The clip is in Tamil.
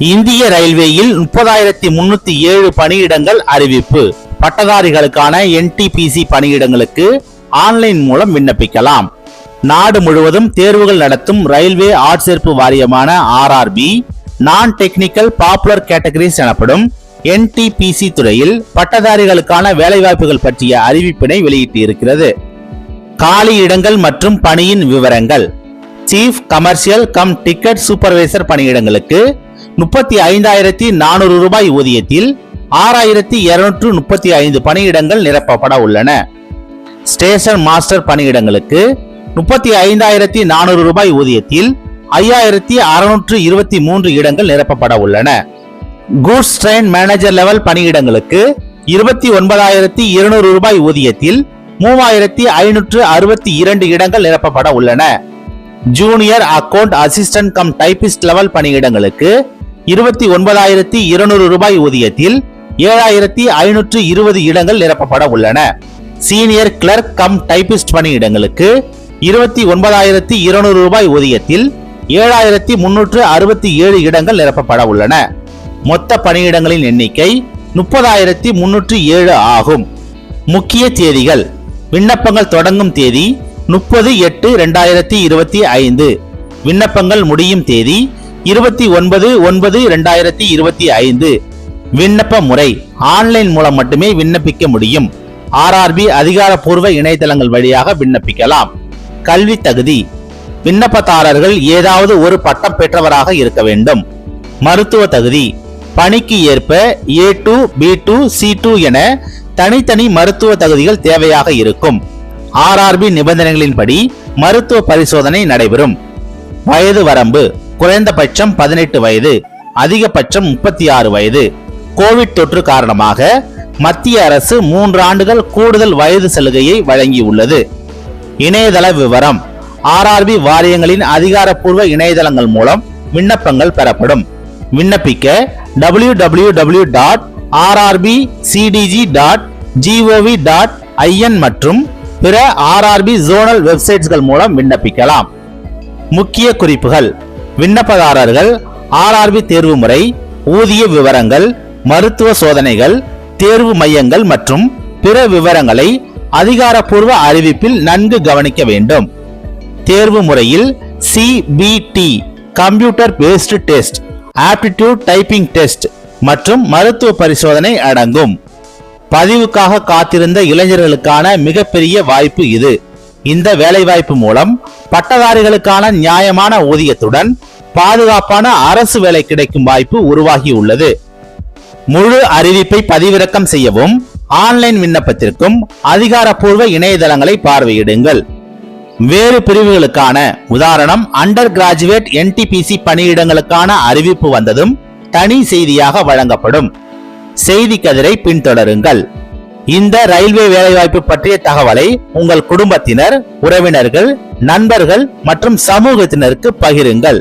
இந்திய ரயில்வேயில் 30,307 பணியிடங்கள் அறிவிப்பு. பட்டதாரிகளுக்கான NTPC பணியிடங்களுக்கு ஆன்லைன் மூலம் விண்ணப்பிக்கலாம். நாடு முழுவதும் தேர்வுகள் நடத்தும் ரயில்வே ஆட்சேர்ப்பு வாரியமான RRB நான் டெக்னிக்கல் பாப்புலர் கேட்டகரிஸ் எனப்படும் NTPC துறையில் பட்டதாரிகளுக்கான வேலைவாய்ப்புகள் பற்றிய அறிவிப்பினை வெளியிட்டு இருக்கிறது. காலி இடங்கள் மற்றும் பணியின் விவரங்கள். Chief commercial come ticket supervisor பணியிடங்களுக்கு 35,400 ரூபாய் ஊதியத்தில் 6,235 பணியிடங்கள் நிரப்பப்பட உள்ளன. ஸ்டேஷன் மாஸ்டர் பணியிடங்களுக்கு 35,400 ரூபாய் ஊதியத்தில் 5,623 இடங்கள் நிரப்பப்பட உள்ளன. கூட்ஸ் ட்ரெயின் மேனேஜர் லெவல் பணியிடங்களுக்கு 29,200 ரூபாய் ஊதியத்தில் 3,562 இடங்கள் நிரப்பப்பட உள்ளன. Junior account assistant come typist level பணியிடங்களுக்கு 29,200 ரூபாய் ஊதியத்தில் 7,520 இடங்கள் நிரப்பப்பட உள்ளன. சீனியர் கிளர்க் கம் டைபிஸ்ட் பணியிடங்களுக்கு 29,200 ரூபாய் ஊதியத்தில் 7,367 இடங்கள் நிரப்பப்பட உள்ளன. மொத்த பணியிடங்களின் எண்ணிக்கை 30,307 ஆகும். முக்கிய தேதிகள். விண்ணப்பங்கள் தொடங்கும் தேதி 30/8/2025. விண்ணப்பங்கள் முடியும் தேதி 29/9/2025. விண்ணப்ப முறை ஆன்லைன் மூலம் மட்டுமே விண்ணப்பிக்க முடியும். RRB அதிகாரப்பூர்வ இணையதளங்கள் வழியாக விண்ணப்பிக்கலாம். கல்வி தகுதி. விண்ணப்பதாரர்கள் ஏதாவது ஒரு பட்டம் பெற்றவராக இருக்க வேண்டும். மருத்துவ தகுதி. பணிக்கு ஏற்ப A2, B2, C2 என தனித்தனி மருத்துவ தகுதிகள் தேவையாக இருக்கும். RRB நிபந்தனைகளின்படி மருத்துவ பரிசோதனை நடைபெறும். வயது வரம்பு குறைந்தபட்சம் 18 வயது, அதிகபட்சம் 36 வயது. கோவிட் தொற்று காரணமாக மத்திய அரசு 3 ஆண்டுகள் கூடுதல் வயது சலுகையை வழங்கியுள்ளது. இணையதள விவரம். RRB வாரியங்களின் அதிகாரப்பூர்வ இணையதளங்கள் மூலம் விண்ணப்பங்கள் பெறப்படும். விண்ணப்பிக்க www.rrbcdg.gov.in மற்றும் பிற RRB ஜோனல் வெப்சைட்ஸ்கள் மூலம் விண்ணப்பிக்கலாம். முக்கிய குறிப்புகள். விண்ணப்பதாரர்கள் RRB தேர்வு முறை, ஊதிய விவரங்கள், மருத்துவ சோதனைகள், தேர்வு மையங்கள் மற்றும் பிற விவரங்களை அதிகாரப்பூர்வ அறிவிப்பில் நன்கு கவனிக்க வேண்டும். தேர்வு முறையில் CBT computer based test, aptitude typing test மற்றும் மருத்துவ பரிசோதனை அடங்கும். பதிவுக்காக காத்திருந்த இளைஞர்களுக்கான மிகப்பெரிய வாய்ப்பு இது. இந்த வேலைவாய்ப்பு மூலம் பட்டதாரிகளுக்கான நியாயமான ஊதியத்துடன் பாதுகாப்பான அரசு வேலை கிடைக்கும் வாய்ப்பு உருவாகியுள்ளது. முழு அறிவிப்பை பதிவிறக்கம் செய்யவும் ஆன்லைன் விண்ணப்பத்திற்கும் அதிகாரப்பூர்வ இணையதளங்களை பார்வையிடுங்கள். வேறு பிரிவுகளுக்கான உதாரணம் அண்டர் கிராஜுவேட் NTPC பணியிடங்களுக்கான அறிவிப்பு வந்ததும் தனி செய்தியாக வழங்கப்படும். செய்தி கதிரை பின்தொடருங்கள். இந்த ரயில்வே வேலைவாய்ப்பு பற்றிய தகவலை உங்கள் குடும்பத்தினர், உறவினர்கள், நண்பர்கள் மற்றும் சமூகத்தினருக்கு பகிருங்கள்.